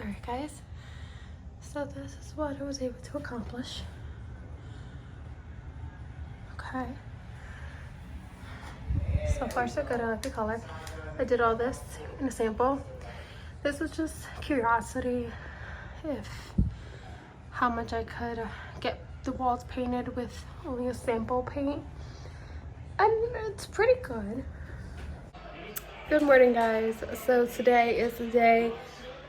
Alright guys, so this is what I was able to accomplish. Okay. So far so good, I like the color. I did all this in a sample. This was just curiosity if how much I could get the walls painted with only a sample paint. And it's pretty good. Good morning guys. So today is the day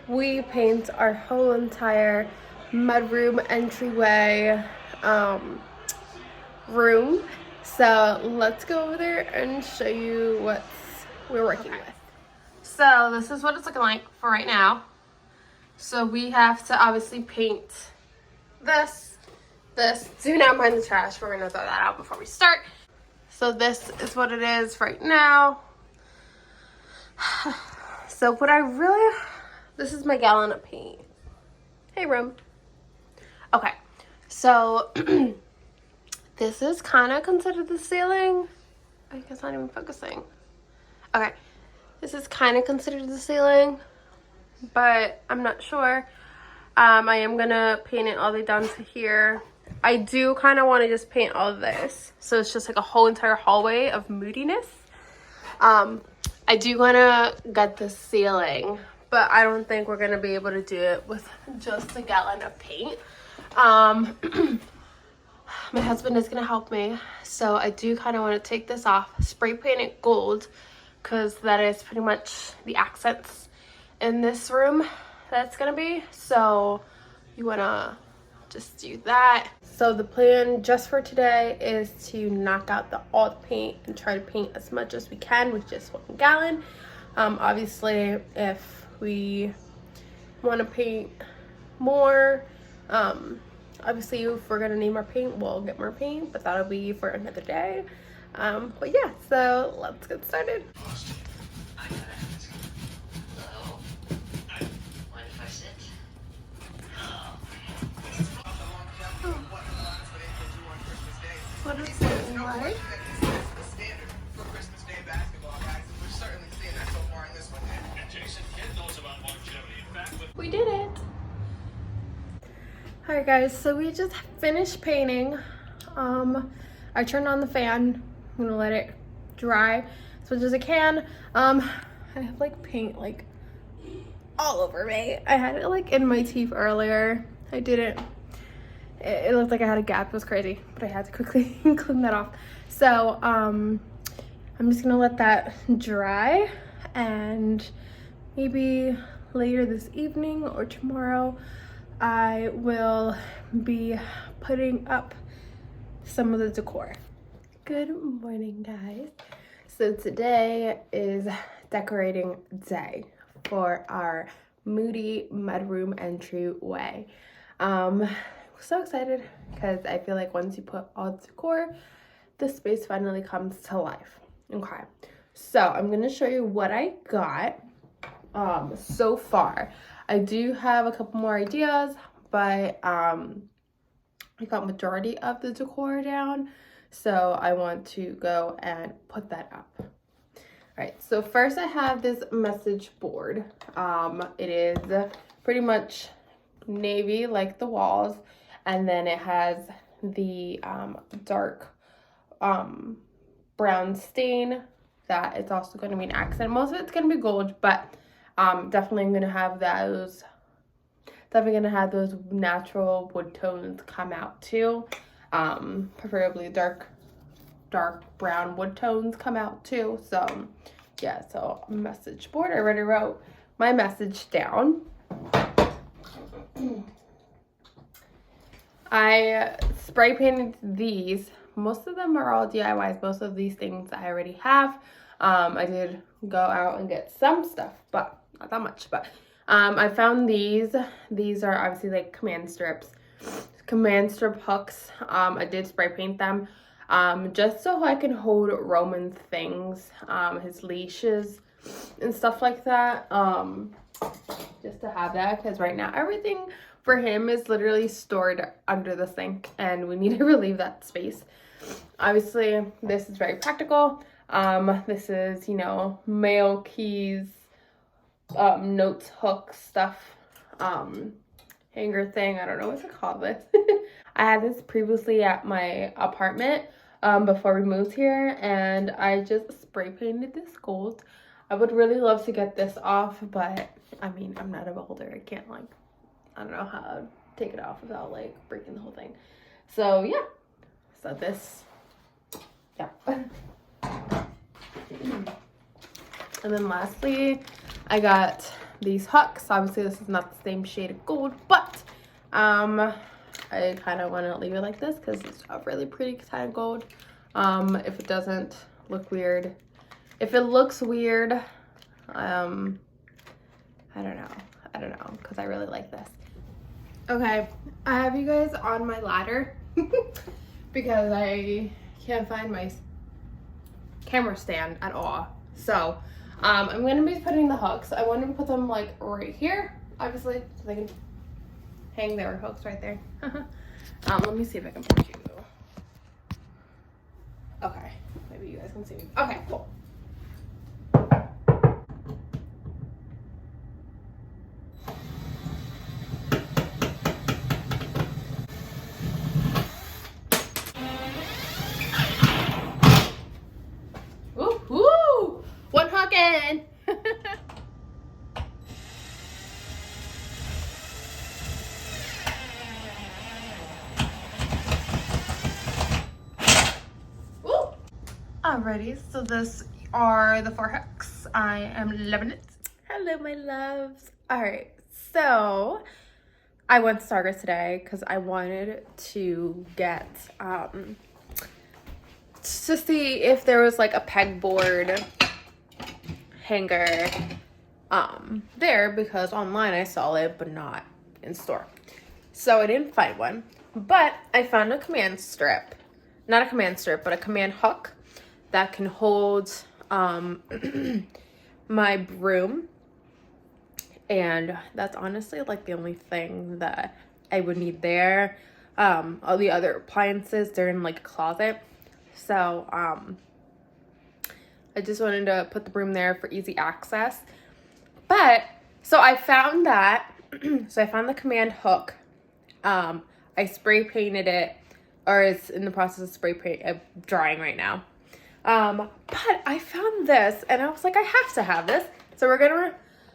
we paint our whole entire mudroom entryway room. So let's go over there and show you what we're working with. So this is what it's looking like for right now. So we have to obviously paint this. Do not mind the trash. We're gonna throw that out before we start. So this is what it is right now. So what I really, this is my gallon of paint. Hey, room. Okay, so this is kind of considered the ceiling. I guess not even focusing. Okay, this is kind of considered the ceiling, but I'm not sure. I am gonna paint it all the way down to here. I do kind of want to just paint all of this, so it's just like a whole entire hallway of moodiness. I do want to gut the ceiling, but I don't think we're going to be able to do it with just a gallon of paint. My husband is going to help me, so I do kind of want to take this off, spray paint it gold, because that is pretty much the accents in this room that's going to be. So you want to just do that. So the plan just for today is to knock out the paint and try to paint as much as we can with just 1 gallon. Obviously if we want to paint more, obviously if we're gonna need more paint, we'll get more paint, but that'll be for another day. But yeah, so let's get started. What it's looking like. We did it. Alright guys, so we just finished painting. I turned on the fan. I'm gonna let it dry as much as I can. I have like paint like all over me. I had it like in my teeth earlier. I didn't. It looked like I had a gap. It was crazy, but I had to quickly clean that off. So I'm just gonna let that dry, and maybe later this evening or tomorrow I will be putting up some of the decor. Good morning guys. So today is decorating day for our Moody mudroom entryway. So excited because I feel like once you put all the decor, the space finally comes to life. Okay, so I'm gonna show you what I got so far. I do have a couple more ideas, but I got majority of the decor down, so I want to go and put that up. All right, so first I have this message board. It is pretty much navy like the walls, and then it has the dark brown stain that it's also going to be an accent. Most of it's going to be gold, but definitely I'm going to have those. Definitely going to have those natural wood tones come out too. Preferably dark brown wood tones come out too. So yeah, so message board. I already wrote my message down. I spray painted these. Most of them are all DIYs. Most of these things I already have. I did go out and get some stuff, but not that much. But I found these. These are obviously like command strip hooks. I did spray paint them just so I can hold Roman's things, his leashes and stuff like that. Just to have that, because right now everything for him is literally stored under the sink and we need to relieve that space. Obviously this is very practical. This is, you know, mail, keys, notes, hooks, stuff. hanger thing. I don't know what to call this. I had this previously at my apartment before we moved here, and I just spray painted this gold. I would really love to get this off, but I mean, I'm not a welder. I can't, like, I don't know how to take it off without like breaking the whole thing. So yeah, so this, yeah. And then lastly, I got these hooks. Obviously this is not the same shade of gold, but I kind of want to leave it like this because it's a really pretty kind of gold. If it doesn't look weird, if it looks weird, I don't know, because I really like this. Okay, I have you guys on my ladder because I can't find my camera stand at all. So I'm gonna be putting the hooks. I want to put them like right here, obviously, so they can hang their hooks right there. Let me see if I can put you. Okay, maybe you guys can see me. Okay, cool. Woo! One hook in. Woo! Alrighty, so this are the 4 hooks. I am loving it. Hello, my loves. Alright, so I went to Starless today because I wanted to get to see if there was like a pegboard hanger there, because online I saw it but not in store. So I didn't find one, but I found a command strip, not a command strip, but a command hook that can hold my broom. And that's honestly like the only thing that I would need there. All the other appliances, they're in like a closet. So I just wanted to put the broom there for easy access. But so I found that. So I found the command hook. I spray painted it, or it's in the process of spray paint drying right now. But I found this and I was like, I have to have this. So we're gonna.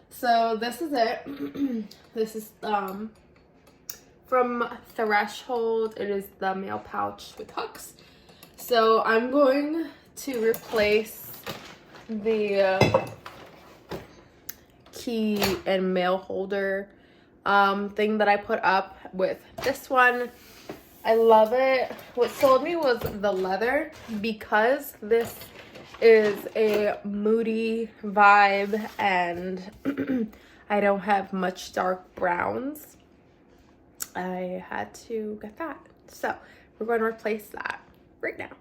So this is it. This is from Threshold. It is the mail pouch with hooks. So I'm going to replace the key and mail holder thing that I put up with this one. I love it. What sold me was the leather, because this is a Moody vibe and I don't have much dark browns. I had to get that. So we're going to replace that right now.